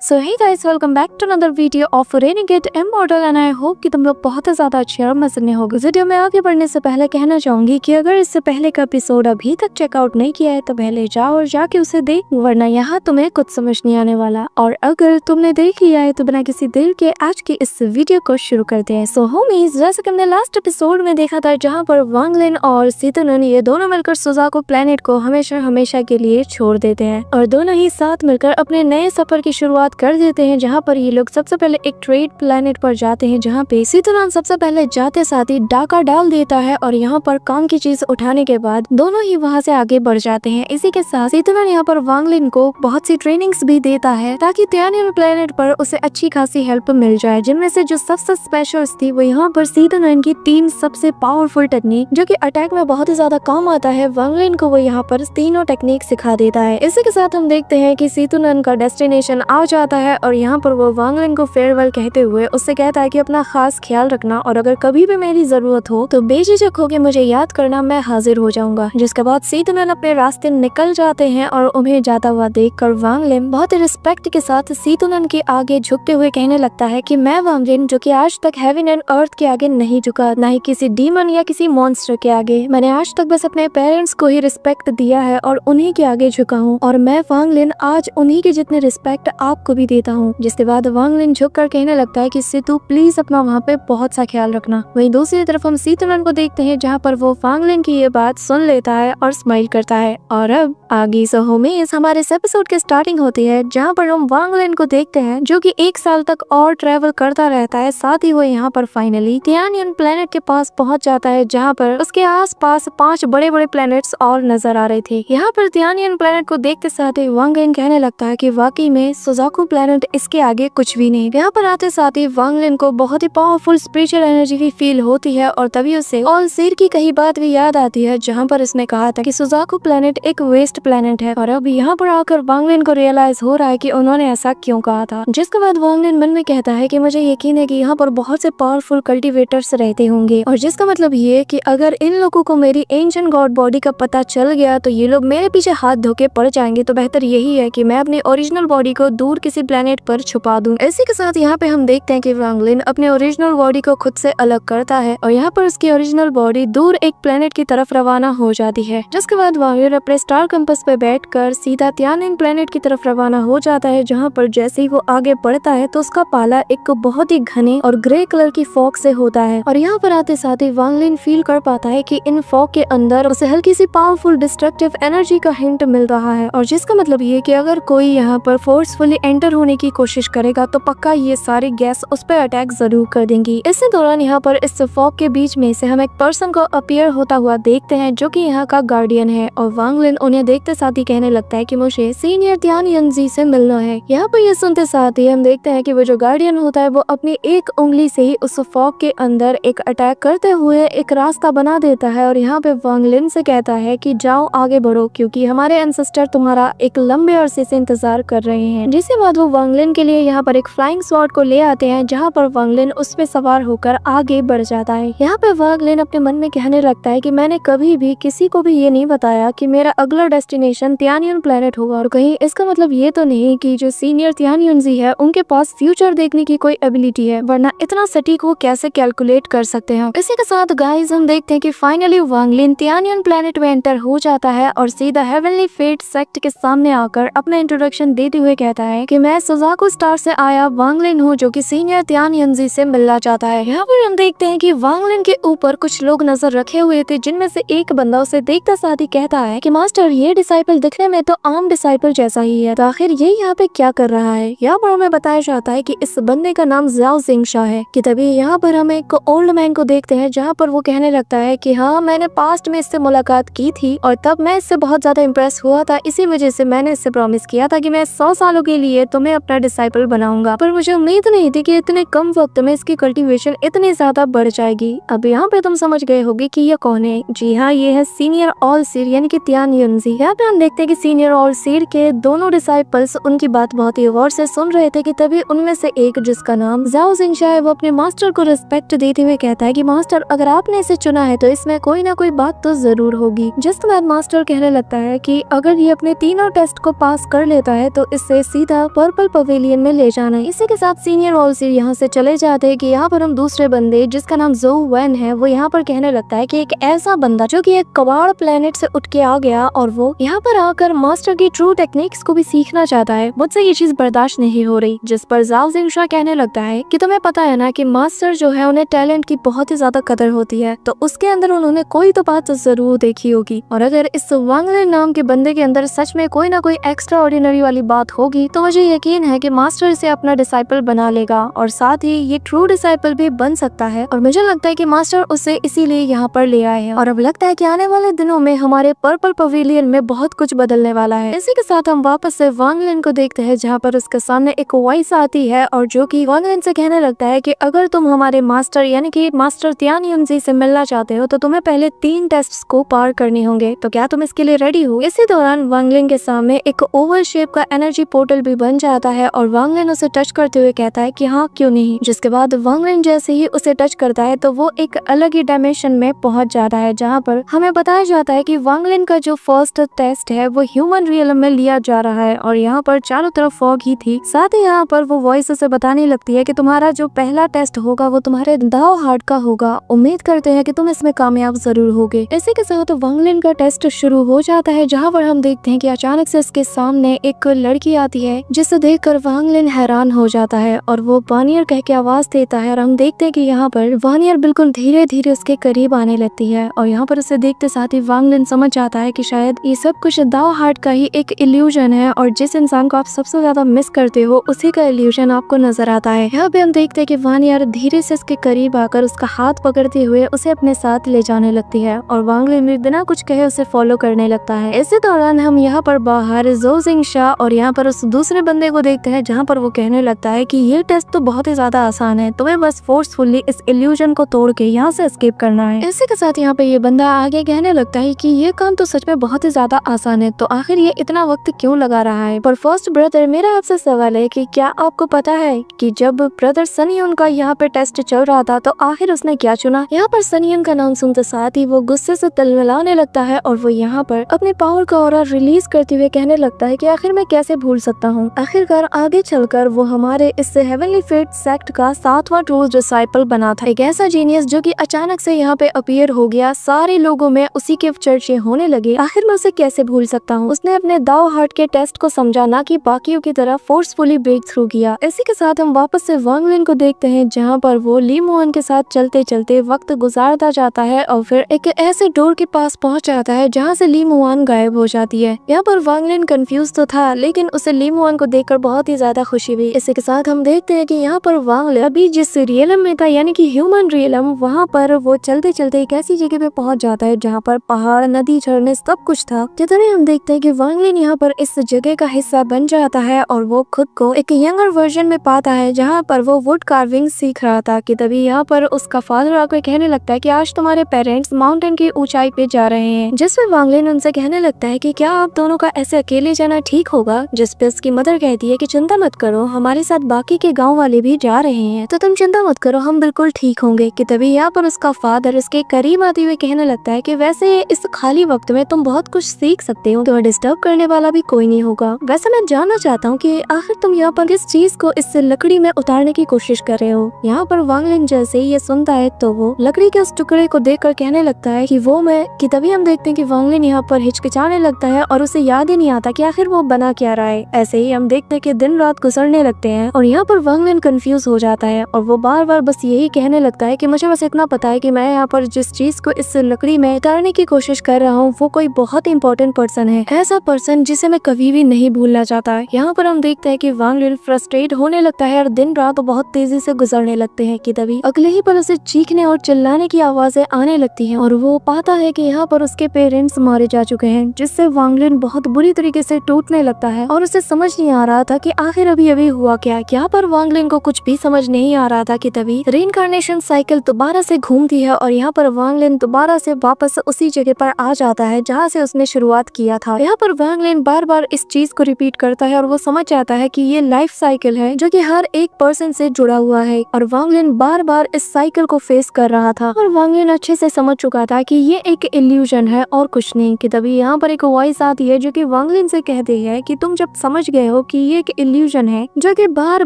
So hey guys, welcome back to another video of Renegade Immortal and I hope कि तुम लोग बहुत ज्यादा अच्छे और मजे में होगे। वीडियो में आगे बढ़ने से पहले कहना चाहूंगी कि अगर इससे पहले का एपिसोड अभी तक चेकआउट नहीं किया है तो पहले जाओ और जाके उसे देख, वरना यहाँ तुम्हें कुछ समझ नहीं आने वाला। और अगर तुमने देख लिया है तो बिना किसी देर के आज की इस वीडियो को शुरू करते हैं। सो होमीज, जैसे कि हमने लास्ट एपिसोड में देखा था जहाँ पर वांग लिन और सीतुनन ये दोनों मिलकर सुजाकू प्लेनेट को हमेशा हमेशा के लिए छोड़ देते हैं और दोनों ही साथ मिलकर अपने नए सफर की शुरुआत कर देते हैं, जहाँ पर ये लोग सबसे पहले एक ट्रेड प्लेनेट पर जाते हैं, जहाँ पे सीतुनन सबसे पहले जाते साथ ही डाका डाल देता है और यहाँ पर काम की चीज उठाने के बाद दोनों ही वहाँ से आगे बढ़ जाते हैं। इसी के साथ सीतुनन यहाँ पर वांग लिन को बहुत सी ट्रेनिंग्स भी देता है ताकि तियानियन प्लेनेट पर उसे अच्छी खासी हेल्प मिल जाए, जिनमें से जो सबसे स्पेशल थी वो यहाँ पर सीतुनन की 3 सबसे पावरफुल टेक्निक जो कि अटैक में बहुत ही ज्यादा काम आता है। वांग लिन को वो यहाँ पर तीनों टेक्निक सिखा देता है। इसी के साथ हम देखते हैं कि सीतुनन का डेस्टिनेशन आ जाता है और यहाँ पर वो वांग लिन को फेयरवेल कहते हुए उससे कहता है कि अपना खास ख्याल रखना और अगर कभी भी मेरी जरूरत हो तो बेझिझक होके मुझे याद करना, मैं हाजिर हो जाऊंगा। जिसके बाद सीतुनन अपने रास्ते निकल जाते हैं और उन्हें जाता हुआ देखकर वांग लिन बहुत ही रिस्पेक्ट के साथ सीतुनन के आगे झुकते हुए कहने लगता है कि मैं वांग लिन जो कि आज तक हेवन एंड अर्थ के आगे नहीं झुका, ना ही किसी डीमन या किसी मॉन्स्टर के आगे। मैंने आज तक बस अपने पेरेंट्स को ही रिस्पेक्ट दिया है और उन्हीं के आगे झुका हूँ और मैं वांग लिन आज उन्हीं के जितने रिस्पेक्ट आपको भी देता हूँ। जिसके बाद वांग लिन झुक कर कहने लगता है कि सितु प्लीज अपना वहाँ पे बहुत सा ख्याल रखना। वहीं दूसरी तरफ हम सीतुनन को देखते हैं जहाँ पर वो वांग लिन की ये बात सुन लेता है और स्माइल करता है। और अब आगे होमीज हमारे इस एपिसोड की स्टार्टिंग होती है जहाँ पर हम वांग लिन को देखते हैं जो कि 1 साल तक और ट्रेवल करता रहता है। साथ ही वो यहाँ पर फाइनली तियानियन प्लेनेट के पास पहुँच जाता है जहाँ पर उसके आसपास 5 बड़े बड़े प्लेनेट्स और नजर आ रहे थे। यहाँ पर तियानियन प्लेनेट को देखते साथ ही वांग लिन कहने लगता है कि वाकई में सुजाकू प्लेनेट इसके आगे कुछ भी नहीं। यहाँ पर आते साथ ही वांग लिन को बहुत ही पावरफुल स्पिरिचुअल एनर्जी भी फील होती है और तभी उसे ऑल सीर की कही बात भी याद आती है जहाँ पर इसने कहा था कि सुजाकू प्लेनेट एक वेस्ट प्लेनेट है। और अब यहाँ पर आकर वांग लिन को रियलाइज हो रहा है कि उन्होंने ऐसा क्यों कहा था। जिसके बाद वांग लिन मन में कहता है कि मुझे यकीन है कि यहाँ पर बहुत से पावरफुल कल्टिवेटर्स रहते होंगे और जिसका मतलब ये कि अगर इन लोगों को मेरी एंशिएंट गॉड बॉडी का पता चल गया तो ये लोग मेरे पीछे हाथ धोके पड़ जाएंगे। तो बेहतर यही है कि मैं अपनी ओरिजिनल बॉडी को दूर किसी प्लेनेट पर छुपा दूं। इसी के साथ यहाँ पे हम देखते हैं कि वांग लिन अपने ओरिजिनल बॉडी को खुद से अलग करता है और यहाँ पर उसकी ओरिजिनल बॉडी दूर एक प्लेनेट की तरफ रवाना हो जाती है। जिसके बाद वांग लिन अपने स्टार कंपास पे बैठकर सीधा तियानियन प्लेनेट की तरफ रवाना हो जाता है जहाँ पर जैसे ही वो आगे बढ़ता है तो उसका पाला एक बहुत ही घने और ग्रे कलर की फॉग से होता है। और यहाँ पर आते साथ ही वांग लिन फील कर पाता है कि इन फॉग के अंदर उसे हल्की सी पावरफुल डिस्ट्रक्टिव एनर्जी का हिंट मिल रहा है और जिसका मतलब ये कि अगर कोई यहाँ पर फोर्सफुली एंटर होने की कोशिश करेगा तो पक्का ये सारी गैस उस पर अटैक जरूर कर देंगी। इसी दौरान यहाँ पर इस फॉग के बीच में से हम एक पर्सन को अपीयर होता हुआ देखते हैं जो कि यहाँ का गार्डियन है और वांग लिन उन्हें देखते साथ ही कहने लगता है कि मुझे सीनियर तियानियन जी से मिलना है। यहाँ पर ये सुनते साथ ही हम देखते हैं कि वो जो गार्डियन होता है वो अपनी एक उंगली से ही उस फॉग के अंदर एक अटैक करते हुए एक रास्ता बना देता है और यहाँ पे वांग लिन से कहता है कि जाओ आगे बढ़ो क्योंकि हमारे एंसेस्टर तुम्हारा एक लंबे अरसे से इंतजार कर रहे हैं। जिसके बाद वो वांग लिन के लिए यहाँ पर एक फ्लाइंग स्वॉर्ड को ले आते हैं जहाँ पर वांग लिन उस पे सवार होकर आगे बढ़ जाता है। यहाँ पे वांग लिन अपने मन में कहने लगता है कि मैंने कभी भी किसी को भी ये नहीं बताया कि मेरा अगला डेस्टिनेशन तियानियन प्लेनेट होगा और कहीं इसका मतलब ये तो नहीं कि जो सीनियर तियानियन जी है उनके पास फ्यूचर देखने की कोई एबिलिटी है, वरना इतना सटीक वो कैसे कैलकुलेट कर सकते हैं। इसी के साथ गाइस हम देखते हैं कि फाइनली वांग लिन तियानियन प्लेनेट में एंटर हो जाता है और सीधा हेवनली फेट सेक्ट के सामने आकर अपना इंट्रोडक्शन देते हुए कहता है कि मैं सुजाकू स्टार से आया वांग लिन हूँ जो कि सीनियर तियानियन जी से मिलना चाहता है। यहाँ पर हम देखते हैं कि वांग लिन के ऊपर कुछ लोग नजर रखे हुए थे जिनमें से एक बंदा उसे देखता साथ ही कहता है कि मास्टर ये डिसाइपल दिखने में तो आम डिसाइपल जैसा ही है, तो आखिर ये यहाँ पे क्या कर रहा है। यहाँ पर हमें बताया जाता है कि इस बंदे का नाम ज़ाओ जिंगशा है। कि तभी यहाँ पर हम एक ओल्ड मैन को देखते हैं जहाँ पर वो कहने लगता है कि हाँ मैंने पास्ट में इससे मुलाकात की थी और तब मैं इससे बहुत ज्यादा इम्प्रेस हुआ था, इसी वजह से मैंने इससे प्रॉमिस किया था कि मैं 100 सालों के लिए तुम्हें अपना डिसाइपल बनाऊंगा, पर मुझे उम्मीद नहीं थी कि इतने कम वक्त में इसकी कल्टीवेशन इतनी ज्यादा बढ़ जाएगी। अब यहाँ पे तुम समझ गए होगे कि ये कौन है। जी हाँ, ये है सीनियर ऑल सीर यानी कि तियानियन जी। यहाँ पे हम देखते हैं कि सीनियर ऑल सीर के दोनों डिसाइपल्स उनकी बात बहुत ही गौर से सुन रहे थे कि तभी उनमें से एक जिसका नाम ज़ाओ जिंगशा है वो अपने मास्टर को रिस्पेक्ट देते हुए कहता है कि मास्टर अगर आपने इसे चुना है तो इसमें कोई ना कोई बात तो जरूर होगी। जिसके बाद मास्टर कहने लगता है कि अगर ये अपने तीनों टेस्ट को पास कर लेता है तो इससे सीधा पर्पल पवेलियन में ले जाना है। इसी के साथ सीनियर ऑल्सिर यहाँ से चले जाते हैं कि यहाँ पर हम दूसरे बंदे जिसका नाम ज़ो वैन है वो यहाँ पर कहने लगता है कि एक ऐसा बंदा जो कि एक कबाड़ प्लेनेट से उठ के आ गया और वो यहाँ पर आकर मास्टर की ट्रू टेक्निक्स को भी सीखना चाहता है, मुझसे ये चीज बर्दाश्त नहीं हो रही। जिस पर जाओ जिंगशा कहने लगता है कि तुम्हें पता है ना कि मास्टर जो है उन्हें टैलेंट की बहुत ही ज्यादा कदर होती है, तो उसके अंदर उन्होंने कोई तो बात जरूर देखी होगी और अगर इस वांग लिन नाम के बंदे के अंदर सच में कोई ना कोई एक्स्ट्रा ऑर्डिनरी वाली बात होगी तो मुझे यकीन है कि मास्टर इसे अपना डिसाइपल बना लेगा और साथ ही ये ट्रू डिसाइपल भी बन सकता है और मुझे लगता है कि मास्टर उसे इसीलिए यहाँ पर ले आए हैं और अब लगता है कि आने वाले दिनों में हमारे पर्पल पवेलियन में बहुत कुछ बदलने वाला है। इसी के साथ हम वापस से वांग लिन को देखते हैं जहाँ पर उसके सामने एक वॉइस आती है और जो कि वांग लिन से कहने लगता है कि अगर तुम हमारे मास्टर यानी कि मास्टर तियान युनजी से मिलना चाहते हो तो तुम्हें पहले 3 टेस्ट्स को पार करने होंगे, तो क्या तुम इसके लिए रेडी हो। इसी दौरान वांग लिन के सामने एक ओवल शेप का एनर्जी पोर्टल भी बन जाता है और वांग लिन उसे टच करते हुए कहता है कि हाँ क्यों नहीं। जिसके बाद वांग लिन जैसे ही उसे टच करता है तो वो एक अलग ही डायमेंशन में पहुंच जाता है जहाँ पर हमें बताया जाता है कि वांग लिन का जो फर्स्ट टेस्ट है वो ह्यूमन रियलम में लिया जा रहा है और यहाँ पर चारों तरफ फॉग ही थी। साथ ही यहाँ पर वो वॉइस उसे बताने लगती है कि तुम्हारा जो पहला टेस्ट होगा वो तुम्हारे दाव हार्ट का होगा, उम्मीद करते हैं कि तुम इसमें कामयाब जरूर होगे। इसी के साथ वांग लिन का टेस्ट शुरू हो जाता है जहाँ पर हम देखते हैं कि अचानक से उसके सामने एक लड़की आती है जिसे देखकर वांग लिन हैरान हो जाता है और वो वानियर कह के आवाज देता है और हम देखते हैं कि यहाँ पर वानियर बिल्कुल धीरे धीरे उसके करीब आने लगती है और यहाँ पर उसे देखते साथ ही वांग लिन समझ जाता है कि शायद ये सब कुछ दाव हार्ट का ही एक इल्यूजन है और जिस इंसान को आप सबसे ज्यादा मिस करते हो उसी का इल्यूजन आपको नजर आता है। यहाँ पे हम देखते हैं कि वानियर धीरे से उसके करीब आकर उसका हाथ पकड़ते हुए उसे अपने साथ ले जाने लगती है और वांग लिन भी बिना कुछ कहे उसे फॉलो करने लगता है। इसी दौरान हम यहाँ पर बाहर ज़ो जिंगशा और यहाँ पर उस दूसरे बंदे को देखते हैं जहाँ पर वो कहने लगता है कि ये टेस्ट तो बहुत ही ज्यादा आसान है, तुम्हें बस फोर्सफुली इस इल्यूजन को तोड़ के यहाँ से एस्केप करना है। इसी के साथ यहाँ पे ये बंदा आगे कहने लगता है कि ये काम तो सच में बहुत ही ज्यादा आसान है, तो आखिर ये इतना वक्त क्यों लगा रहा है। पर फर्स्ट ब्रदर मेरा आपसे सवाल है कि क्या आपको पता है कि जब ब्रदर सनीयुन का यहाँ पे टेस्ट चल रहा था तो आखिर उसने क्या चुना। यहाँ पर सनीयुन का नाम सुनते साथ ही वो गुस्से से तलमलाने लगता है और वो यहाँ पर अपने पावर का ऑरा रिलीज करते हुए कहने लगता है कि आखिर मैं कैसे भूल सकता हूँ। आखिरकार आगे चलकर वो हमारे इस हेवनली फेट सेक्ट का 7वां ट्रू डिसाइपल बना था, एक ऐसा जीनियस जो कि अचानक से यहाँ पे अपीयर हो गया, सारे लोगों में उसी के चर्चे होने लगे। आखिर मैं उसे कैसे भूल सकता हूँ। उसने अपने दाव हार्ट के टेस्ट को समझा, ना कि बाकियों की तरह फोर्सफुली ब्रेक थ्रू किया। इसी के साथ हम वापस से वांग लिन को देखते हैं जहाँ पर वो ली मुआन के साथ चलते चलते वक्त गुजारता जाता है और फिर एक ऐसे डोर के पास पहुँच जाता है जहाँ से ली मुआन गायब हो जाती है। यहाँ पर वांग लिन कंफ्यूज तो था लेकिन उसे ली मुआन को देखकर बहुत ही ज्यादा खुशी हुई। इसी के साथ हम देखते हैं कि यहाँ पर वांग लिन अभी जिस रियलम में था यानी कि ह्यूमन रियलम, वहाँ पर वो चलते चलते एक ऐसी जगह पे पहुँच जाता है जहाँ पर पहाड़, नदी, झरने सब कुछ था। जितने हम देखते हैं कि वांग लिन यहाँ पर इस जगह का हिस्सा बन जाता है और वो खुद को एक यंगर वर्जन में पाता है जहाँ पर वो वुड कार्विंग सीख रहा था कि तभी यहाँ पर उसका फादर आकर कहने लगता है कि आज तुम्हारे पेरेंट्स माउंटेन की ऊंचाई पे जा रहे हैं। जिसमें वांग लिन उनसे कहने लगता है कि क्या आप दोनों का ऐसे अकेले जाना ठीक होगा। जिस पे उसकी मदर कहती है कि चिंता मत करो, हमारे साथ बाकी के गाँव वाले भी जा रहे हैं, तो तुम चिंता मत करो, हम बिल्कुल ठीक होंगे। कि तभी यहाँ पर उसका फादर इसके करीब आते हुए कहने लगता है कि वैसे इस खाली वक्त में तुम बहुत कुछ सीख सकते हो, तो डिस्टर्ब करने वाला भी कोई नहीं होगा। वैसे मैं जानना चाहता हूँ कि आखिर तुम यहाँ पर किस चीज को इस लकड़ी में उतारने की कोशिश कर रहे हो। यहाँ पर वांग लिन जैसे ही ये सुनता है तो वो लकड़ी के उस टुकड़े को देखकर कहने लगता है कि वो मैं। कि तभी हम देखते हैं कि वांग लिन यहाँ पर हिचकिचाने लगता है और उसे याद ही नहीं आता कि आखिर वो बना क्या रहा है। ऐसे ही हम देखते हैं कि दिन रात गुजरने लगते हैं और यहाँ पर वांग लिन कंफ्यूज हो जाता है और वो बार बार बस यही कहने लगता है कि मुझे बस इतना पता है कि मैं यहाँ पर जिस चीज को इस लकड़ी में उतारने की कोशिश कर रहा हूँ वो कोई बहुत इंपॉर्टेंट पर्सन है, ऐसा पर्सन जिसे मैं कभी भी नहीं भूलना चाहता। यहाँ पर हम देखते हैं कि वांग लिन फ्रस्ट्रेट होने लगता है और दिन रात बहुत तेजी से गुजरने लगते हैं कि तभी अगले ही पल उसे चीखने और चिल्लाने की आवाजें आने लगती हैं और वो पाता है कि यहाँ पर उसके पेरेंट्स मारे जा चुके हैं, जिससे वांग लिन बहुत बुरी तरीके से टूटने लगता है और उसे समझ नहीं आ रहा था कि आखिर अभी अभी हुआ क्या। यहाँ पर वांग लिन को कुछ भी समझ नहीं आ रहा था कि तभी रीइंकार्नेशन साइकिल दोबारा से घूमती है और यहाँ पर वांग लिन दोबारा से वापस उसी जगह पर आ जाता है जहाँ से उसने शुरुआत किया था। यहाँ पर वांग लिन बार बार इस चीज को रिपीट करता है और वो समझ जाता है कि ये लाइफ साइकिल है जो कि हर एक पर्सन से जुड़ा हुआ है और वांग लिन बार बार इस साइकिल को फेस कर रहा था और वांग लिन अच्छे से समझ चुका था कि ये एक इल्यूजन है और कुछ नहीं। कि तभी यहाँ पर एक वॉइस आती है जो कि वांग लिन से कहती है कि तुम जब समझ गए हो हो कि ये एक इल्यूजन है जो कि बार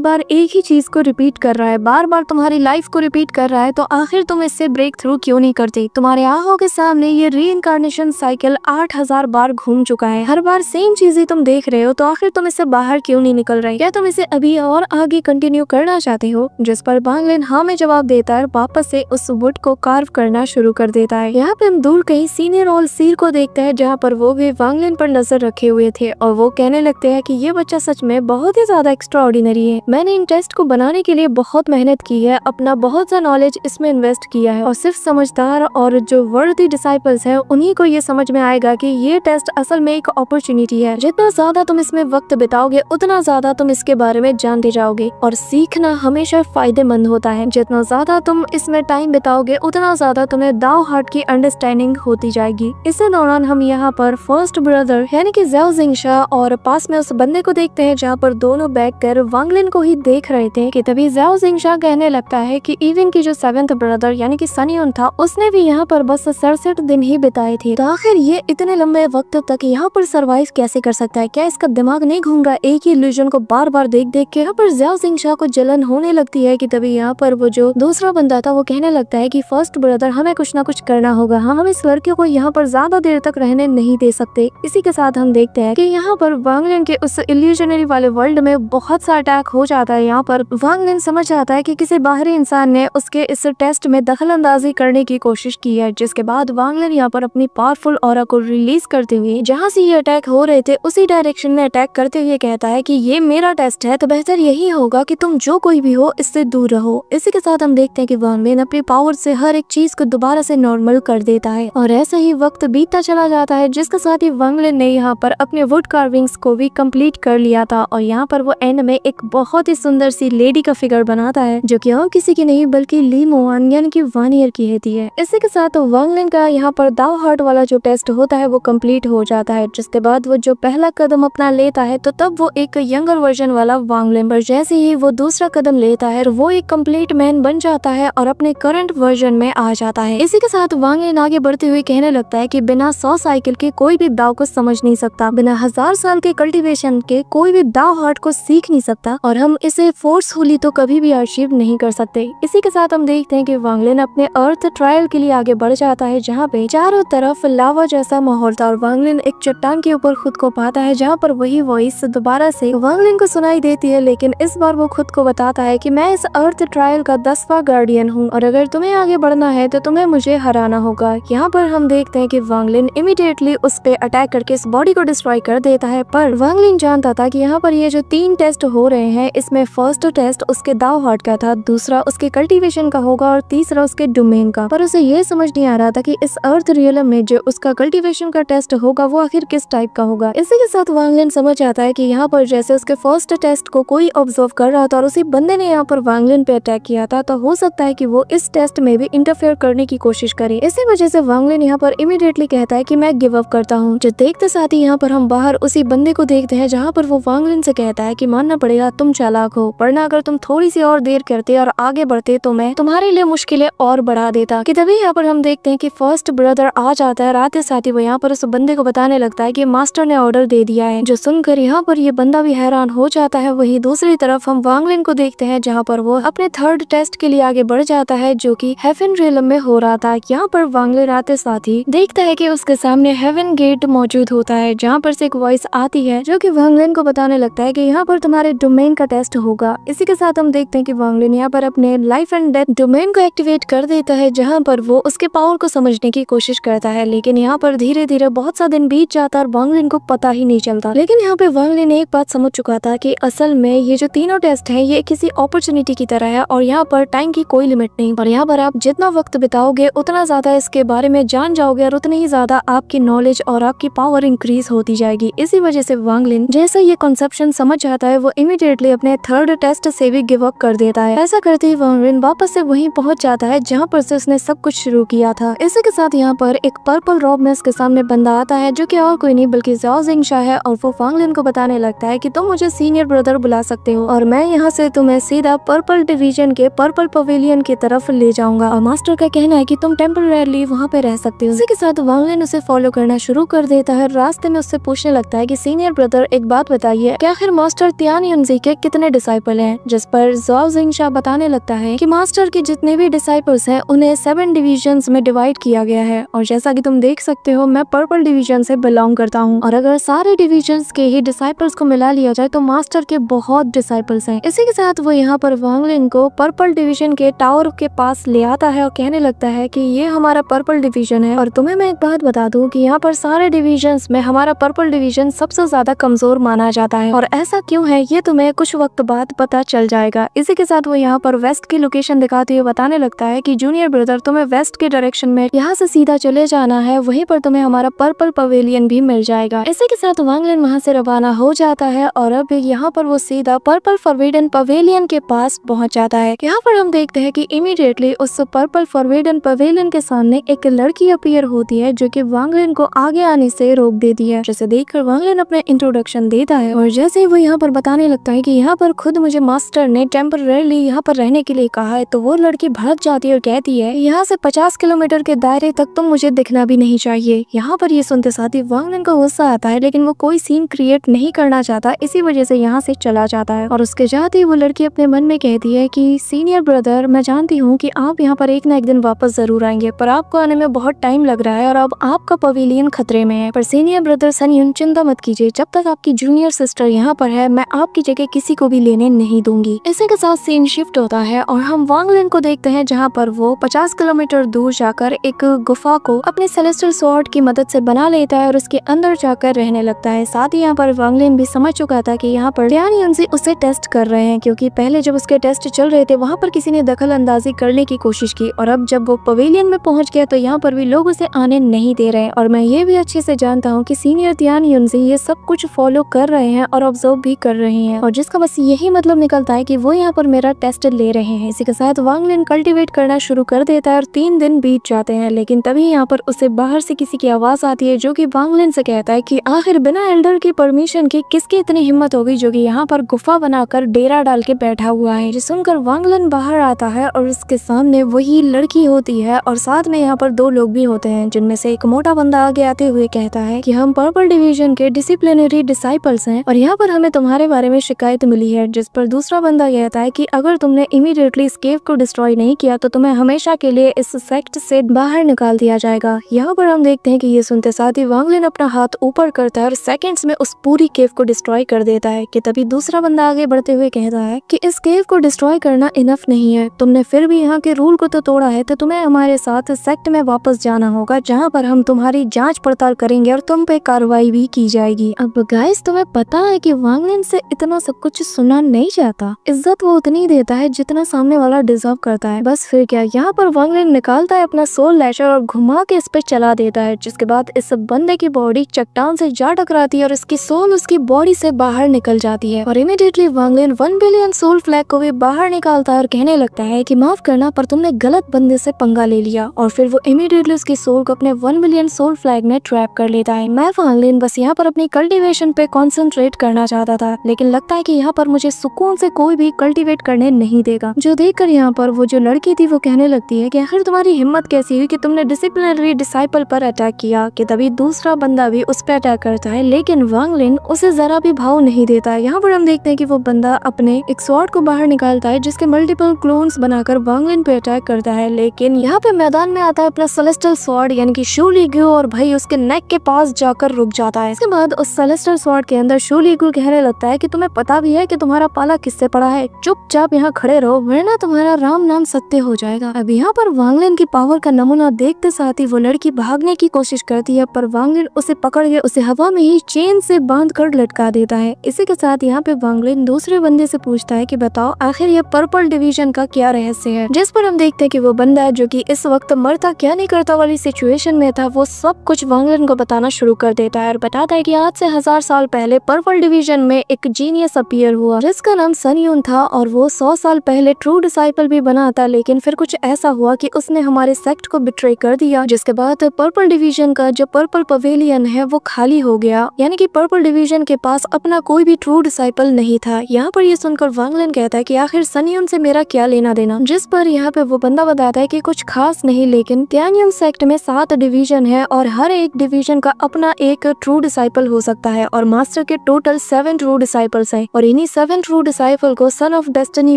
बार एक ही चीज को रिपीट कर रहा है, बार बार तुम्हारी लाइफ को रिपीट कर रहा है, तो आखिर तुम इससे ब्रेक थ्रू क्यों नहीं करते? तुम्हारे आंखों के सामने ये रीइंकार्नेशन साइकिल 8000 बार घूम चुका है, हर बार सेम चीजें तुम देख रहे हो, तो आखिर तुम इससे बाहर क्यों नहीं निकल रहे? क्या तुम इसे अभी और आगे कंटिन्यू करना चाहते हो? जिस पर वांग लिन हाँ में जवाब देता है, वापस से उस वुड को कार्व करना शुरू कर देता है। यहाँ पे हम दूर कहीं सीनियर और सीर को देखते हैं, जहाँ पर वो भी वांग लिन पर नजर रखे हुए थे और वो कहने लगते हैं कि ये बच्चा सच में बहुत ही ज्यादा एक्स्ट्रा ऑर्डिनरी है। मैंने इन टेस्ट को बनाने के लिए बहुत मेहनत की है, अपना बहुत सा नॉलेज इसमें इन्वेस्ट किया है और सिर्फ समझदार और जो वर्दी डिसाइपल्स हैं उन्हीं को ये समझ में आएगा कि ये टेस्ट असल में एक अपॉर्चुनिटी है। जितना ज्यादा तुम इसमें वक्त बिताओगे उतना ज्यादा तुम इसके बारे में जानते जाओगे और सीखना हमेशा फायदेमंद होता है। जितना ज्यादा तुम इसमें टाइम बिताओगे उतना ज्यादा तुम्हें दाओ हार्ट की अंडरस्टैंडिंग होती जाएगी। इसी दौरान हम यहाँ पर फर्स्ट ब्रदर यानी कि ज़ाओ जिंगशा और पास में उस बंदे को देखते हैं जहाँ पर दोनों बैठ कर वांग लिन को ही देख रहे थे कि तभी ज़ाओ जिंगशा कहने लगता है कि इवन की जो 7th ब्रदर यानी कि सनी उन था उसने भी यहाँ पर बस 67 दिन ही बिताए थे, तो आखिर ये इतने लंबे वक्त तक यहाँ पर सरवाइव कैसे कर सकता है? क्या इसका दिमाग नहीं घूम रहा एक ही इल्यूजन को बार बार देख देख के? यहाँ पर ज़ाओ जिंगशा को जलन होने लगती है कि तभी यहाँ पर वो जो दूसरा बंदा था वो कहने लगता है कि फर्स्ट ब्रदर हमें कुछ ना कुछ करना होगा, हम इस लड़के को यहाँ पर ज्यादा देर तक रहने नहीं दे सकते। इसी के साथ हम देखते हैं कि यहाँ पर वांग लिन के उस इल्यूजनरी वाले वर्ल्ड में बहुत सा अटैक हो जाता है। यहाँ पर वांग लिन समझ आता है कि किसी बाहरी इंसान ने उसके इस टेस्ट में दखल अंदाजी करने की कोशिश की है, जिसके बाद वांग लिन यहाँ पर अपनी पावरफुल ऑरा को रिलीज करते हुए जहाँ से ये अटैक हो रहे थे उसी डायरेक्शन में अटैक करते हुए कहता है कि ये मेरा टेस्ट है, तो बेहतर यही होगा कि तुम जो कोई भी हो इससे दूर रहो। इसी के साथ हम देखते हैं कि वांग लिन अपनी पावर से हर एक चीज को दोबारा से नॉर्मल कर देता है और ऐसे ही वक्त बीतता चला जाता है, जिसके साथ ही वांग लिन ने यहाँ पर अपने वुड कार्विंग्स को भी कंप्लीट कर लिया था और यहाँ पर वो एंड में एक बहुत ही सुंदर सी लेडी का फिगर बनाता है जो कि और किसी की नहीं बल्कि ली मोआन यानी कि 1 ईयर की होती है। इसी के साथ वांग लिन का यहाँ पर दाओ हार्ट वाला जो टेस्ट होता है वो कंप्लीट हो जाता है, जिसके बाद वो जो पहला कदम अपना लेता है तो तब वो एक यंगर वर्जन वाला वांग लिन, पर जैसे ही वो दूसरा कदम लेता है वो एक कंप्लीट मैन बन जाता है और अपने करंट वर्जन में आ जाता है। इसी के साथ वांग लिन आगे बढ़ते हुए कहने लगता है कि बिना 100 साइकिल के कोई भी दाव को समझ नहीं सकता, बिना 1000 साल के कल्टीवेशन के कोई भी दाव हार्ट को सीख नहीं सकता और हम इसे फोर्सफुली तो कभी भी अचीव नहीं कर सकते। इसी के साथ हम देखते हैं कि वांग लिन अपने अर्थ ट्रायल के लिए आगे बढ़ जाता है, जहाँ पे चारों तरफ लावा जैसा माहौल था और वांग लिन एक चट्टान के ऊपर खुद को पाता है, जहाँ पर वही वॉइस दोबारा से वांग लिन को सुनाई देती है, लेकिन इस बार वो खुद को बताता है कि मैं इस अर्थ ट्रायल का 10वां गार्डियन हूँ और अगर तुम्हें आगे बढ़ना है तो तुम्हें मुझे हराना होगा। यहाँ पर हम देखते हैं कि वांग लिन इमीडिएटली उस पे अटैक करके इस बॉडी को डिस्ट्रॉय कर देता है, पर वांग लिन जानता था कि यहाँ पर ये जो 3 टेस्ट हो रहे हैं इसमें फर्स्ट टेस्ट उसके दाव हार्ट का था, दूसरा उसके कल्टीवेशन का होगा और तीसरा उसके डोमेन का, पर उसे ये समझ नहीं आ रहा था कि इस अर्थ रियलम में जो उसका कल्टीवेशन का टेस्ट होगा वो आखिर किस टाइप का होगा। इसी के साथ वांग लिन समझ आता है कि यहाँ पर जैसे उसके फर्स्ट टेस्ट को कोई ऑब्जर्व कर रहा था और उसी बंदे ने यहाँ पर वांग लिन पे अटैक किया था, तो हो सकता है कि वो इस टेस्ट में भी इंटरफेयर करने की कोशिश करे। इसी वजह से वांग लिन यहाँ पर इमीडिएटली कहता है कि मैं गिव अप करता हूँ। जो देखते साथ ही यहाँ पर हम बाहर उसी बंदे को देखते हैं जहाँ पर वो वांग लिन से कहता है कि मानना पड़ेगा तुम चालाक हो, वरना अगर तुम थोड़ी सी और देर करते और आगे बढ़ते तो मैं तुम्हारे लिए मुश्किलें और बढ़ा देता। कि तभी यहाँ पर हम देखते हैं कि फर्स्ट ब्रदर आ जाता है, आते साथ ही वो यहाँ पर उस बंदे को बताने लगता है कि मास्टर ने ऑर्डर दे दिया है, जो सुनकर यहाँ पर ये बंदा भी हैरान हो जाता है। वही दूसरी तरफ हम वांग लिन को देखते हैं जहाँ पर वो अपने 3rd टेस्ट के लिए आगे बढ़ जाता है, जो कि हेवन रियलम में हो रहा था। यहाँ पर वांग लिन आते साथ ही देखता है कि उसके सामने हेवन गेट मौजूद होता है, जहाँ पर से एक वॉइस आती है जो कि वांग लिन को बताने लगता है कि यहाँ पर तुम्हारे डोमेन का टेस्ट होगा। इसी के साथ हम देखते हैं कि वांग लिन यहाँ पर अपने लाइफ एंड डेथ डोमेन को एक्टिवेट कर देता है, जहाँ पर वो उसके पावर को समझने की कोशिश करता है, लेकिन यहाँ पर धीरे धीरे बहुत सा दिन बीत जाता है और वांग लिन को पता ही नहीं चलता। लेकिन यहाँ पे वांग लिन एक बात समझ चुका था कि असल में ये जो तीनों टेस्ट है ये किसी अपॉर्चुनिटी की तरह है और यहाँ पर टाइम की कोई लिमिट नहीं, और यहाँ पर आप जितना वक्त बिताओगे उतना ज्यादा इसके बारे में जान जाओगे और उतनी ही ज्यादा आपकी नॉलेज और आपकी पावर इंक्रीज होती जाएगी। इसी वजह से वांग लिन जैसा ये कॉन्सेप्शन समझ जाता है वो इमीडिएटली अपने 3rd टेस्ट से भी गिव अप कर देता है। ऐसा करते ही वांग लिन वापस से वहीं पहुंच जाता है जहाँ पर से उसने सब कुछ शुरू किया था। इसी के साथ यहाँ पर एक पर्पल रॉब में उसके सामने बंदा आता है जो कि और कोई नहीं बल्कि ज़ाओ जिंगशा है, और वो वांग लिन को बताने लगता है कि तुम मुझे सीनियर ब्रदर बुला सकते हो और मैं यहाँ से तुम्हें सीधा पर्पल डिवीजन के पर्पल पवेलियन की तरफ ले जाऊंगा, और मास्टर का कहना है कि तुम टेम्परेरी वहाँ पे रह सकते हो। इसी के साथ वांग लिन उसे फॉलो करना शुरू कर देता है। रास्ते में उससे पूछने लगता है कि सीनियर ब्रदर एक बात बताइए कि आखिर मास्टर तियान युनजी के कितने डिसाइपल हैं। जिस पर ज़ाओ जिंगशा बताने लगता है कि मास्टर के जितने भी डिसाइपल्स हैं उन्हें 7 डिविजन्स में डिवाइड किया गया है, और जैसा कि तुम देख सकते हो मैं पर्पल डिवीजन से बिलोंग करता हूँ, और अगर सारे डिविजन्स के ही डिसाइपल्स को मिला लिया जाए तो मास्टर के बहुत डिसाइपल्स हैं। इसी के साथ वो यहाँ पर वांग लिन को पर्पल डिवीजन के टावर के पास ले आता है और कहने लगता है कि ये हमारा पर्पल डिवीजन है, और तुम्हें मैं एक बात बता दूं कि यहाँ पर सारे डिविजन्स में हमारा पर्पल डिवीजन सबसे ज्यादा कमजोर माना जाता है, और ऐसा क्यों है ये तुम्हें कुछ वक्त बाद पता चल जाएगा। इसी के साथ वो यहाँ पर वेस्ट की लोकेशन दिखाते हुए बताने लगता है कि जूनियर ब्रदर तुम्हें वेस्ट के डायरेक्शन में यहाँ से सीधा चले जाना है, वहीं पर तुम्हें हमारा पर्पल पवेलियन भी मिल जाएगा। इसी के साथ वांग लिन वहाँ से रवाना हो जाता है और अब यहाँ पर वो सीधा पर्पल फॉरबिडन पवेलियन के पास पहुँच जाता है। यहाँ पर हम देखते हैं कि इमीडिएटली उस पर्पल फॉरबिडन पवेलियन के सामने एक लड़की अपीयर होती है जो कि वांग लिन को आगे आने से रोक देती है, जिसे देखकर वांग लिन अपने इंट्रोडक्शन देता है, और जैसे ही वो यहाँ पर बताने लगता है कि यहाँ पर खुद मुझे मास्टर ने टेम्पररीली यहाँ पर रहने के लिए कहा है, तो वो लड़की भड़क जाती है और कहती है यहाँ से 50 किलोमीटर के दायरे तक तो मुझे दिखना भी नहीं चाहिए। यहाँ पर ये सुनते साथ ही वांग लिन को गुस्सा आता है, लेकिन वो कोई सीन क्रिएट नहीं करना चाहता, इसी वजह से यहाँ से चला जाता है। और उसके जाते ही वो लड़की अपने मन में कहती है कि सीनियर ब्रदर, मैं जानती हूँ कि आप यहाँ पर एक ना एक दिन वापस जरूर आएंगे, पर आपको आने में बहुत टाइम लग रहा है और अब आपका पवेलियन खतरे में है। पर सीनियर ब्रदर सन युन, चिंता मत कीजिए, जब तक आपकी जूनियर सिस्टर यहाँ पर है मैं आपकी जगह किसी को भी लेने नहीं दूंगी। इसी के साथ सीन शिफ्ट होता है और हम वांग लिन को देखते हैं जहाँ पर वो 50 किलोमीटर दूर जाकर एक गुफा को अपने सेलेस्टियल स्वॉर्ड की मदद से बना लेता है और उसके अंदर जाकर रहने लगता है। साथ ही यहाँ पर वांग लिन भी समझ चुका था कि यहाँ पर तियान युनजी उसे टेस्ट कर रहे हैं, क्योंकि पहले जब उसके टेस्ट चल रहे थे वहाँ पर किसी ने दखल अंदाजी करने की कोशिश की, और अब जब वो पवेलियन में पहुंच गया तो यहाँ पर भी लोग उसे आने नहीं दे रहे हैं। और मैं ये भी अच्छे से जानता हूँ कि सीनियर तियान युनजी ये सब कुछ फॉलो कर रहे हैं और ऑब्जर्व भी कर रहे हैं, और जिसका बस यही मतलब निकलता है कि वो यहाँ पर मेरा टेस्ट ले रहे हैं। इसी के साथ वांग लिन कल्टीवेट करना शुरू कर देता है और 3 दिन बीत जाते हैं, लेकिन तभी यहाँ पर उसे बाहर से किसी की आवाज आती है जो कि वांग लिन से कहता है कि आखिर बिना एल्डर की परमिशन की किसकी इतनी हिम्मत होगी जो कि यहाँ पर गुफा बनाकर डेरा डाल के बैठा हुआ है। जिसे सुनकर वांग लिन बाहर आता है और उसके सामने वही लड़की होती है, और साथ में यहाँ पर 2 लोग भी होते हैं, जिनमें से एक मोटा बंदा आगे आते हुए कहता है कि हम पर्पल डिवीजन के डिसिप्लिनरी डिसाइपल्स हैं और यहाँ पर हमें तुम्हारे बारे में शिकायत मिली है। जिस पर दूसरा बंदा कहता है कि अगर तुमने इमीडिएटली इस केव को डिस्ट्रॉय नहीं किया तो तुम्हें हमेशा के लिए इस सेक्ट से बाहर निकाल दिया जाएगा। यहाँ पर हम देखते हैं कि ये सुनते साथ ही वांग लिन अपना हाथ ऊपर करता है और सेकंड्स में उस पूरी केव को डिस्ट्रॉय कर देता है। कि तभी दूसरा बंदा आगे बढ़ते हुए कहता है कि इस केव को डिस्ट्रॉय करना इनफ नहीं है, तुमने फिर भी यहाँ के रूल को तो तोड़ा है, तो तुम्हें हमारे साथ सेक्ट में वापस जाना होगा, जहाँ पर हम तुम्हारी जांच पड़ताल करेंगे और तुम पे कार्रवाई भी की जाएगी। अब गाइस तुम्हें पता है कि वांग लिन से इतना सब कुछ सुनना नहीं चाहता, इज्जत वो उतनी देता है जितना सामने वाला डिजर्व करता है। बस फिर क्या, यहाँ पर वांग लिन निकालता है अपना सोल लैशर और घुमा के इस पे चला देता है, जिसके बाद इस बंदे की बॉडी चट्टान से जा टकराती है और इसकी सोल उसकी बॉडी से बाहर निकल जाती है। और इमीडिएटली वांग लिन 1 बिलियन सोल फ्लैग को भी बाहर निकालता है और कहने लगता है कि माफ करना पर तुमने गलत बंदे से पंगा ले लिया, और फिर वो इमीडिएटली उसकी सोल को अपने 1 बिलियन सोल फ्लैग में ट्रैप कर लेता है। मैं वांग लिन बस यहाँ पर अपनी कल्टीवेशन पे कॉन्सेंट्रेट करना चाहता था, लेकिन लगता है कि यहाँ पर मुझे सुकून से कोई भी कल्टीवेट करने नहीं देगा। जो देखकर यहाँ पर वो जो लड़की थी वो कहने लगती है कि आखिर तुम्हारी हिम्मत कैसी हुई कि तुमने डिसिप्लिनरी डिसाइपल पर अटैक किया। कि तभी दूसरा बंदा भी उस पर अटैक करता है, लेकिन वांग लिन उसे जरा भी भाव नहीं देता है। यहाँ पर हम देखते हैं कि वो बंदा अपने एक स्वॉर्ड को बाहर निकालता है जिसके मल्टीपल क्लोन्स बनाकर वांग लिन पे अटैक करता है, लेकिन यहाँ पे मैदान में आता है अपना सेलेस्टियल स्वॉर्ड यानी कि शू लीगू, और भाई उसके नेक के पास जाकर रुक जाता है। इसके बाद उस सेलेस्टियल स्वॉर्ड के अंदर शू लीगू कहने लगता है कि तुम्हें पता भी है कि तुम्हारा पाला किससे पड़ा है, चुपचाप यहाँ खड़े रहो वरना तुम्हारा राम नाम सत्य हो जाएगा। अब यहाँ पर वांग लिन की पावर का नमूना देखते साथ ही वो लड़की भागने की कोशिश करती है, पर वांग लिन उसे पकड़ के उसे हवा में ही चेन से बांध कर लटका देता है। इसी के साथ यहाँ पे वांग लिन दूसरे बंदे से पूछता है कि बताओ आखिर ये पर्पल डिवीजन का क्या रहस्य है। जिस पर हम देखते हैं कि वो बंदा जो कि इस वक्त मरता क्या नहीं करता वाली सिचुएशन में था, वो सब कुछ वांग लिन को बताना शुरू कर देता है और बताता है कि आज से 1000 साल पहले पर्पल डिवीजन में एक जीनियस अपीयर हुआ जिसका नाम सन युन था, और वो 100 साल पहले ट्रू डिसाइपल भी बना था, लेकिन फिर कुछ ऐसा हुआ कि उसने हमारे सेक्ट को बिट्रे कर दिया, जिसके बाद पर्पल डिवीजन का जो पर्पल पवेलियन है वो खाली हो गया, यानी कि पर्पल डिवीजन के पास अपना कोई भी ट्रू डिसाइपल नहीं था। यहाँ पर ये सुनकर वांग लिन कहता है कि आखिर सन युन से मेरा क्या लेना देना। जिस पर यहाँ पे वो बंदा बताता है कि कुछ खास नहीं, लेकिन तियानयुन सेक्ट में 7 डिवीजन है और हर एक डिवीजन का अपना एक ट्रू डिसाइपल हो सकता है, और मास्टर के टोटल 7 ट्रू डिसाइपल्स हैं और इन्हीं 7 ट्रू डिसाइपल को सन ऑफ डेस्टिनी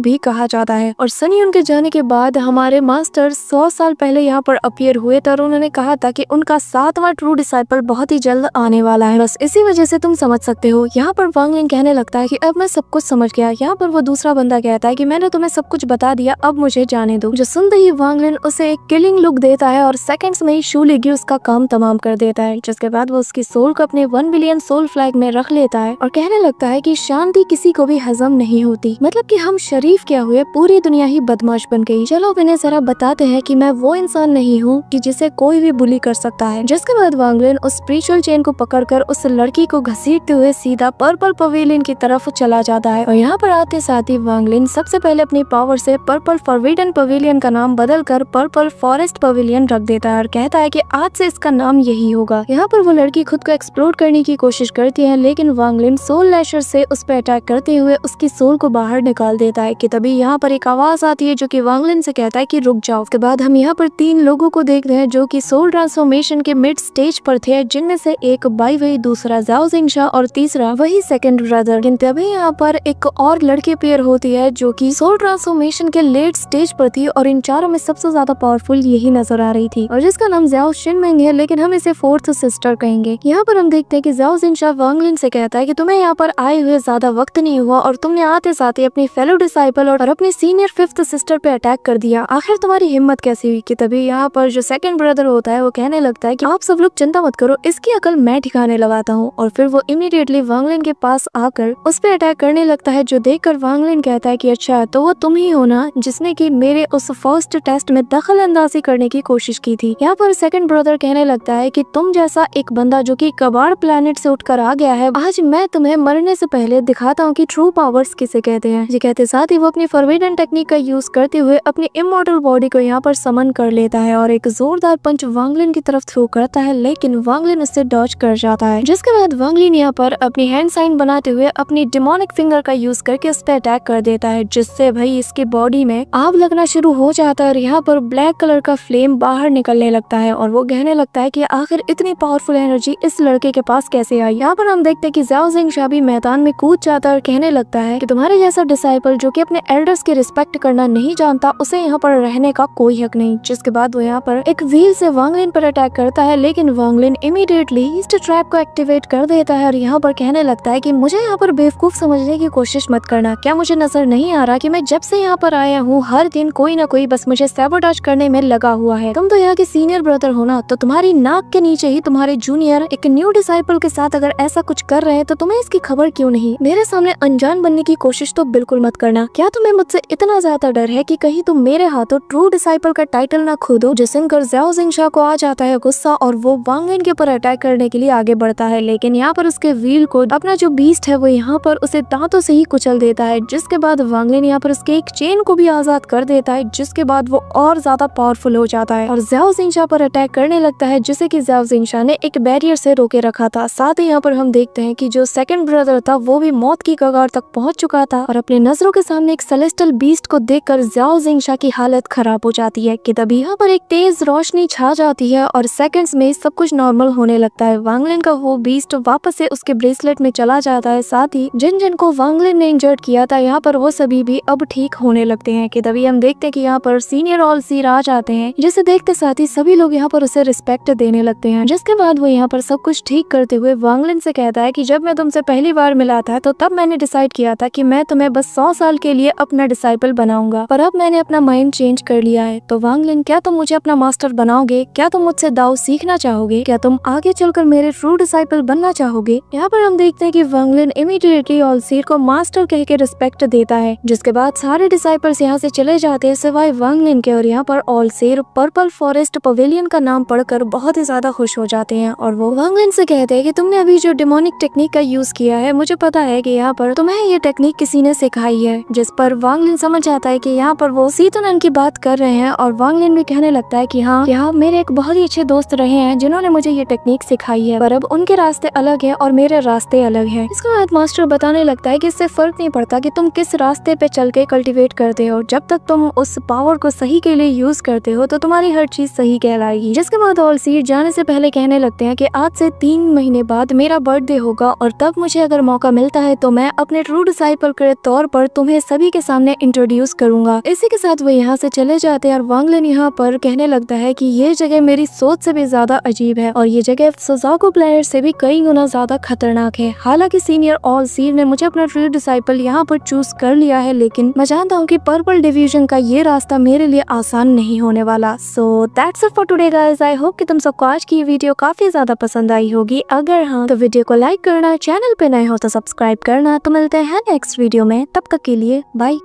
भी कहा जाता है। और सनी उनके जाने के बाद हमारे मास्टर 100 साल पहले यहाँ पर अपीयर हुए थे और उन्होंने कहा था कि उनका 7वां ट्रू डिसाइपल बहुत ही जल्द आने वाला है। बस इसी वजह से तुम समझ सकते हो। यहाँ पर वांग लिन कहने लगता है कि अब मैं सब कुछ समझ गया। यहाँ पर वो दूसरा बंदा कहता है कि मैंने तुम्हें सब कुछ बता दिया, अब मुझे जाने दो। जो सुनते ही वांग लिन उसे एक किलिंग लुक देता है और सेकंड्स में ही शू लिगी उसका काम तमाम कर देता है, जिसके बाद वो उसकी सोल को अपने 1 बिलियन सोल फ्लैग में रख लेता है और कहने लगता है कि शांति किसी को भी हजम नहीं होती, मतलब कि हम शरीफ क्या हुए, पूरी दुनिया ही बदमाश बन गई। चलो अब इन्हें जरा बताते हैं कि मैं वो इंसान नहीं हूँ कि जिसे कोई भी बुली कर सकता है। जिसके बाद वांग लिन उस स्पिरिचुअल चेन को पकड़कर उस लड़की को घसीटते हुए सीधा पर्पल पवेलियन की तरफ चला जाता है। और यहाँ पर आते साथ ही वांग लिन सबसे पहले अपनी पावर से पर्पल फॉरबिडन पवेलियन का नाम बदलकर पर्पल फॉरेस्ट पवेलियन रख देता है और कहता है कि आज से इसका नाम यही होगा। यहाँ पर वो लड़की खुद को एक्सप्लोर करने की कोशिश करती है, लेकिन वांग लिन सोल लैशर से उस पर अटैक करते हुए उसकी सोल को बाहर निकाल देता है कि तभी यहाँ पर एक आवाज आती है जो कि वांग लिन से कहता है कि रुक जाओ। उसके बाद हम यहाँ पर 3 लोगों को देखते हैं जो कि सोल ट्रांसफॉर्मेशन के मिड स्टेज पर थे, जिनमें से एक बाई वही, दूसरा ज़ाओ जिंगशा और तीसरा वही सेकंड ब्रदर। लेकिन तभी यहाँ पर एक और लड़की पेयर होती है जो कि सोल ट्रांसफॉर्मेशन के लेट स्टेज पर थी और इन चारों में सबसे ज्यादा पावरफुल यही नजर आ रही थी और जिसका नाम ज़ाओ शिनमेंग है, लेकिन हम इसे 4th सिस्टर कहेंगे। यहाँ पर हम देखते हैं कि ज़ाओ जिंगशा वांग लिन से कहता है कि तुम्हें यहाँ पर आए हुए ज्यादा वक्त नहीं हुआ और तुमने आते साथ ही अपनी फेलो डिसाइपल और अपनी सीनियर 5th सिस्टर पे अटैक कर दिया, आखिर तुम्हारी हिम्मत कैसी हुई। कि तभी यहाँ पर जो सेकंड ब्रदर होता है वो कहने लगता है कि आप सब लोग चिंता मत करो, इसकी अकल मैं ठिकाने लगाता हूँ। और फिर वो इमीडिएटली वांग लिन के पास आकर उस पे अटैक करने लगता है, जो देखकर वांग लिन कहता है कि अच्छा तो वो तुम ही हो ना जिसने की मेरे उस फर्स्ट टेस्ट में दखल अंदाजी करने की कोशिश की थी। यहाँ पर सेकंड ब्रदर कहने लगता है कि तुम जैसा एक बंदा जो कि कबाड़ प्लेनेट से उठकर आ गया है, आज मैं तुम्हें मरने से पहले दिखाता हूँ कि ट्रू पावर्स किसे कहते हैं। ये कहते साथ ही वो अपनी फॉरबिडन टेक्निक का यूज करते हुए अपनी इमॉर्टल बॉडी को यहाँ पर समन कर लेता है और एक जोरदार पंच वांग लिन की तरफ थ्रो करता है, लेकिन वांग लिन उससे डॉज कर जाता है। जिसके बाद वांग लिन यहाँ पर अपनी हैंड साइन बनाते हुए अपनी डिमोनिक फिंगर का यूज करके उस पर अटैक कर देता है, जिससे भाई इसकी बॉडी में आग लगना शुरू हो जाता है और यहाँ पर ब्लैक कलर का फ्लेम बाहर निकलने लगता है और वो कहने लगता है कि आखिर इतनी पावरफुल एनर्जी इस लड़के के पास कैसे आई। यहाँ पर हम देखते हैं कि ज़ाओ जिंगशा भी मैदान में कूद जाता है और कहने लगता है कि तुम्हारे जैसा डिसाइपल जो कि अपने एल्डर्स की रिस्पेक्ट करना नहीं जानता, उसे यहाँ पर रहने का कोई हक नहीं। जिसके बाद वो यहाँ पर एक व्हील से वांग लिन पर अटैक करता है, लेकिन वांग लिन इमीडिएटली ईस्ट ट्रैप को एक्टिवेट कर देता है और यहाँ पर कहने लगता है कि मुझे यहाँ पर बेवकूफ समझने की कोशिश मत करना। क्या मुझे नजर नहीं आ रहा कि मैं जब से यहाँ पर आया हूँ हर दिन कोई ना कोई बस मुझे सैबोटाज करने में लगा हुआ है। तुम तो यहाँ के सीनियर ब्रदर हो ना, तो तुम्हारी नाक के नीचे ही तुम्हारे जूनियर एक न्यू डिसाइपल के साथ अगर ऐसा कुछ कर रहे हैं तो तुम्हें इसकी खबर क्यों नहीं। मेरे सामने अनजान बनने की कोशिश तो बिल्कुल मत करना। क्या तुम्हें मुझसे इतना ज्यादा डर है कि कहीं तुम मेरे हाथों ट्रू डिसाइपल का टाइटल ना खो दो। जिसे सुनकर ज़ाओ जिंगशा को आ जाता है गुस्सा और वो वांग लिन के ऊपर अटैक करने के लिए आगे बढ़ता है, लेकिन यहाँ पर उसके व्हील को अपना जो बीस्ट है वो यहाँ पर उसे दांतों से ही कुचल देता है। जिसके बाद वांग लिन यहाँ पर उसके एक चेन को भी आजाद कर देता है, जिसके बाद वो और ज्यादा पावरफुल हो जाता है और ज़ाओ जिंगशा पर अटैक करने लगता है, जिसे कि ज़ाओ जिंगशा ने एक बैरियर से रोके रखा था। साथ ही यहाँ पर हम देखते हैं कि जो सेकंड ब्रदर था वो भी मौत की कगार तक पहुंच चुका था और अपने नजरों के सामने एक सेलेस्टियल बीस्ट को देखकर ज़ाओ जिंगशा की हालत खराब हो जाती है कि तभी यहाँ पर एक तेज रोशनी छा जाती है और सेकंड्स में सब कुछ नॉर्मल होने लगता है। वांग लिन का वो बीस्ट वापस से उसके ब्रेसलेट में चला जाता है। साथ ही जिन जिन को वांग लिन ने इंजर्ड किया था यहाँ पर वो सभी भी अब ठीक होने लगते हैं कि तभी हम देखते हैं कि यहाँ पर सीनियर ऑल सीर आ जाते हैं, जिसे देखते साथ ही सभी लोग यहाँ पर उसे रिस्पेक्ट देने लगते हैं। जिसके बाद वो यहाँ पर सब कुछ ठीक करते हुए वांग लिन से कहता है कि जब मैं तुमसे पहली बार मिला था तो तब मैंने डिसाइड किया था कि मैं तुम्हें बस 100 साल के लिए अपना डिसाइपल बनाऊंगा, पर अब मैंने अपना माइंड चेंज कर लिया है। तो वांग लिन, क्या तुम मुझे अपना मास्टर बनाओगे? क्या तुम मुझसे दाव सीखना चाहोगे? क्या तुम आगे चलकर मेरे ट्रू डिसाइपल बनना चाहोगे? यहाँ पर हम देखते हैं कि वांग लिन इमीडिएटली ऑल सीर को मास्टर कह के रिस्पेक्ट देता है। जिसके बाद सारे डिसाइपल्स यहाँ से चले जाते हैं सिवाय वांग लिन के और यहाँ पर ऑल सीर पर्पल फॉरेस्ट पवेलियन का नाम पढ़कर बहुत ही ज्यादा खुश हो जाते हैं और वो वांग लिन से कहते हैं कि तुमने अभी जो डिमोनिक टेक्निक का यूज किया है, मुझे पता है कि यहाँ पर तुम्हें ये टेक्निक किसी ने सिखाई है। जिस पर वांग लिन समझ जाता है कि यहाँ पर वो सीतोनन की बात कर रहे हैं और वांग लिन भी कहने लगता है कि हाँ मेरे एक बहुत ही अच्छे दोस्त रहे हैं जिन्होंने मुझे ये टेक्निक सिखाई है, पर अब उनके रास्ते अलग है और मेरे रास्ते अलग है। इसके बाद मास्टर बताने लगता है कि इससे फर्क नहीं पड़ता कि तुम किस रास्ते पे चल के कल्टीवेट करते हो, जब तक तुम उस पावर को सही के लिए यूज करते हो तो तुम्हारी हर चीज सही कहलाएगी। जिसके बाद ऑल सीर जाने से पहले कहने लगते हैं कि आज से 3 महीने बाद मेरा बर्थडे होगा होगा और तब मुझे अगर मौका मिलता है तो मैं अपने ट्रू डिसाइपल के तौर पर तुम्हें सभी के सामने इंट्रोड्यूस करूंगा। इसी के साथ वो यहाँ से चले जाते हैं और वांग लिन यहाँ पर कहने लगता है कि ये जगह मेरी सोच से भी ज्यादा अजीब है और ये जगह सुजाको प्लेनेट से भी कई गुना ज्यादा खतरनाक है। हालांकि सीनियर ऑल सीर ने मुझे अपना ट्रू डिसाइपल यहाँ पर चूज कर लिया है, लेकिन मैं जानता हूँ कि पर्पल डिवीजन का ये रास्ता मेरे लिए आसान नहीं होने वाला। So that's it for today guys. I hope कि तुम सबको आज की ये वीडियो काफी ज्यादा पसंद आई होगी। अगर हाँ तो वीडियो को लाइक करना, चैनल पे नए हो तो सब्सक्राइब करना। तो मिलते हैं नेक्स्ट वीडियो में, तब तक के लिए बाय।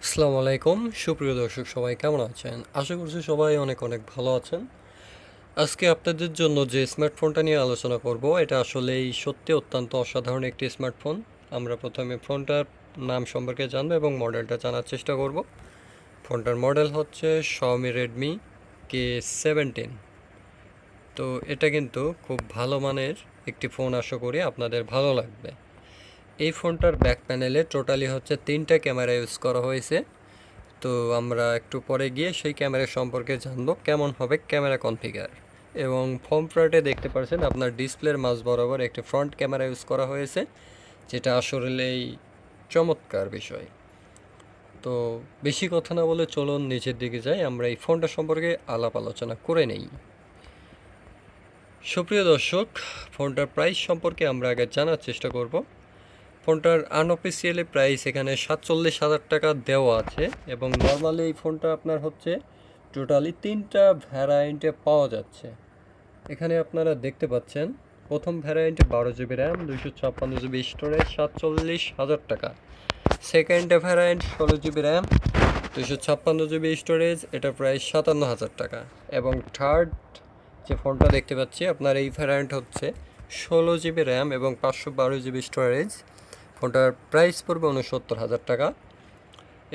আসসালামু আলাইকুম সুপ্রিয় দর্শক, সবাই কেমন আছেন? আশা করছি সবাই অনেক অনেক ভালো আছেন। আজকে আপনাদের জন্য যে স্মার্টফোনটা নিয়ে আলোচনা করব, এটা আসলেই সত্যি অত্যন্ত অসাধারণ একটি স্মার্টফোন। আমরা প্রথমে ফোনটার নাম সম্পর্কে জানবো এবং মডেলটা জানার চেষ্টা করব। ফোনটার মডেল হচ্ছে Xiaomi Redmi K17। তো এটা কিন্তু খুব ভালো মানের একটি ফোন, আশা করি আপনাদের ভালো লাগবে। এই ফোনটার ব্যাক প্যানেলে টোটালি হচ্ছে 3টা ক্যামেরা ইউজ করা হয়েছে। তো আমরা একটু পরে গিয়ে সেই ক্যামেরা সম্পর্কে জানবো কেমন হবে ক্যামেরা কনফিগার। এবং ফর্ম ফ্রন্টে দেখতে পাচ্ছেন আপনার ডিসপ্লের মাঝ বরাবর একটি ফ্রন্ট ক্যামেরা ইউজ করা হয়েছে, যেটা আসলেই চমৎকার বিষয়। তো বেশি কথা না বলে চলুন নিচের দিকে যাই, আমরা এই ফোনটা সম্পর্কে আলাপ আলোচনা করে নেই। সুপ্রিয় দর্শক, ফোনটার প্রাইস সম্পর্কে আমরা আগে জানার চেষ্টা করব। ফোনটার আনঅফিসিয়ালি প্রাইস এখানে 47,000 টাকা দেওয়া আছে এবং নর্মালি এই ফোনটা আপনার হচ্ছে টোটালি 3টা ভ্যারায়েন্টে পাওয়া যাচ্ছে। এখানে আপনারা দেখতে পাচ্ছেন প্রথম ভ্যারায়েন্টে 12GB র্যাম, 256GB স্টোরেজ, 47,000 টাকা। সেকেন্ডে ভ্যারায়েন্ট 16GB র্যাম, 256GB স্টোরেজ, এটা প্রায় 57,000 টাকা। এবং থার্ড যে ফোনটা দেখতে পাচ্ছি আপনার, এই ভ্যারায়েন্ট হচ্ছে 16GB র্যাম এবং 512GB স্টোরেজ। ফোনটার প্রাইস পড়বে 69,000 টাকা।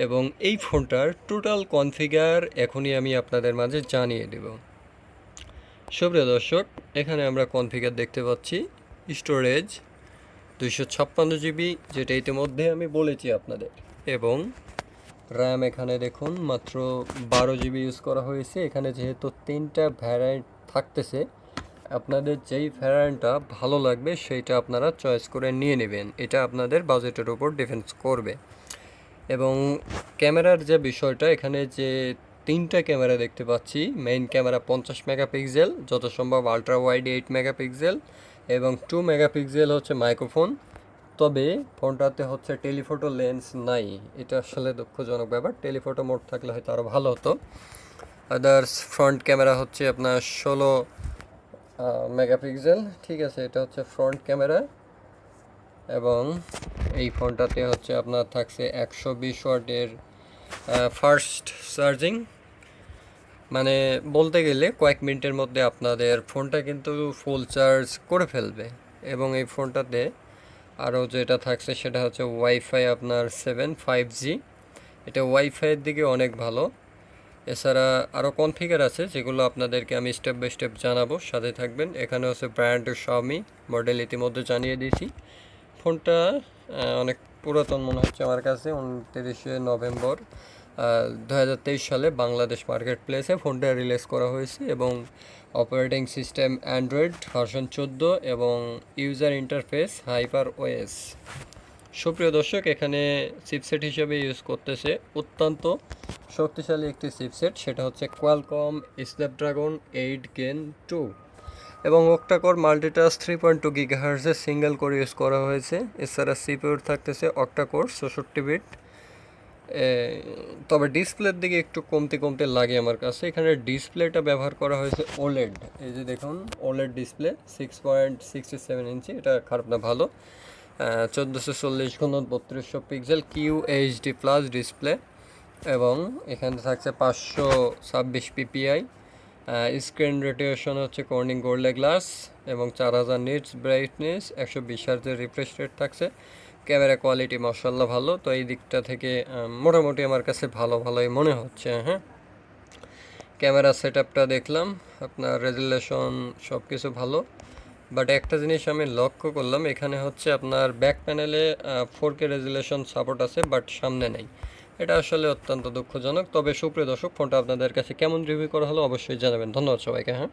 এবং এই ফোনটার টোটাল কনফিগার এখনই আমি আপনাদের মাঝে জানিয়ে দেব। সুপ্রিয় দর্শক, এখানে আমরা কনফিগার দেখতে পাচ্ছি স্টোরেজ 256GB, যেটা ইতিমধ্যে আমি বলেছি আপনাদের। এবং র্যাম এখানে দেখুন মাত্র 12GB ইউজ করা হয়েছে। এখানে যেহেতু 3টা ভ্যারিয়েন্ট থাকতেছে, আপনাদের যেই ভ্যারিয়েন্টটা ভালো লাগবে সেইটা আপনারা চয়েস করে নিয়ে নেবেন, এটা আপনাদের বাজেটের উপর ডিপেন্ড করবে। এবং ক্যামেরার যে বিষয়টা, এখানে যে 3টা ক্যামেরা দেখতে পাচ্ছি, মেইন ক্যামেরা 50 মেগাপিক্সেল, যত সম্ভব আলট্রা ওয়াইড 8 মেগাপিক্সেল এবং 2 মেগাপিক্সেল হচ্ছে মাইক্রোফোন। তবে ফোনটাতে হচ্ছে টেলিফোটো লেন্স নাই, এটা আসলে দুঃখজনক ব্যাপার। টেলিফোটো মোড থাকলে হয়তো আরও ভালো হতো। আদার্স ফ্রন্ট ক্যামেরা হচ্ছে আপনার 16 মেগাপিক্সেল, ঠিক আছে, এটা হচ্ছে ফ্রন্ট ক্যামেরা। এবং এই ফোনটাতে হচ্ছে আপনার থাকছে 120 ওয়াটের ফাস্ট চার্জিং, মানে বলতে গেলে কয়েক মিনিটের মধ্যে আপনাদের ফোনটা কিন্তু ফুল চার্জ করে ফেলবে। এবং এই ফোনটাতে আরও যেটা থাকছে সেটা হচ্ছে ওয়াইফাই আপনার 7 5G, এটা ওয়াইফাইয়ের দিকে অনেক ভালো। এছাড়া আরও কনফিগার আছে যেগুলো আপনাদেরকে আমি স্টেপ বাই স্টেপ জানাবো, সাথে থাকবেন। এখানে হচ্ছে ব্র্যান্ড Xiaomi, মডেল ইতিমধ্যে জানিয়ে দিয়েছি। ফোনটা অনেক পুরাতন মনে হচ্ছে আমার কাছে। 29শে নভেম্বর 2023 সালে বাংলাদেশ মার্কেট প্লেসে ফোনটা রিলিজ করা হয়েছে এবং অপারেটিং সিস্টেম অ্যান্ড্রয়েড ভার্সন 14 এবং ইউজার ইন্টারফেস HyperOS। সুপ্রিয় দর্শক, এখানে চিপসেট হিসেবে ইউজ করতেছে অত্যন্ত শক্তিশালী একটি চিপসেট, সেটা হচ্ছে কোয়ালকম স্ন্যাপড্রাগন 8 Gen 2 এবং octa-core multitask 3.2 GHz single core use করা হয়েছে। এছাড়া সিপিইউ থাকতেছে অক্টাকোর 64 বিট। তবে ডিসপ্লের দিকে একটু কমতে লাগে আমার কাছে। এখানে ডিসপ্লেটা ব্যবহার করা হয়েছে ওলেড, এই যে দেখুন ওলেড ডিসপ্লে 6.67 ইঞ্চি, এটা খারাপ না, ভালো। 1440x3200 pixel QHD plus display এবং এখানে থাকছে 526 PPI। স্ক্রিন রেডিয়েশন হচ্ছে কর্নিং গোল্ডে গ্লাস এবং 4000 নিটস ব্রাইটনেস, 120 হার্জের রিফ্রেশ রেট থাকছে। ক্যামেরা কোয়ালিটি মাশাআল্লাহ ভালো। তো এই দিকটা থেকে মোটামুটি আমার কাছে ভালোই মনে হচ্ছে। হ্যাঁ, ক্যামেরা সেট আপটা দেখলাম, আপনার রেজুলেশন সব কিছু ভালো। বাট একটা জিনিস আমি লক্ষ্য করলাম, এখানে হচ্ছে আপনার ব্যাক প্যানেলে 4K রেজুলেশন সাপোর্ট আছে, বাট সামনে নেই। এটা আসলে অত্যন্ত দুঃখজনক। তবে সুপ্রিয় দর্শক, ফোনটা আপনাদের কাছে কেমন রিভিউ করা হলো অবশ্যই জানাবেন। ধন্যবাদ সবাইকে। হ্যাঁ।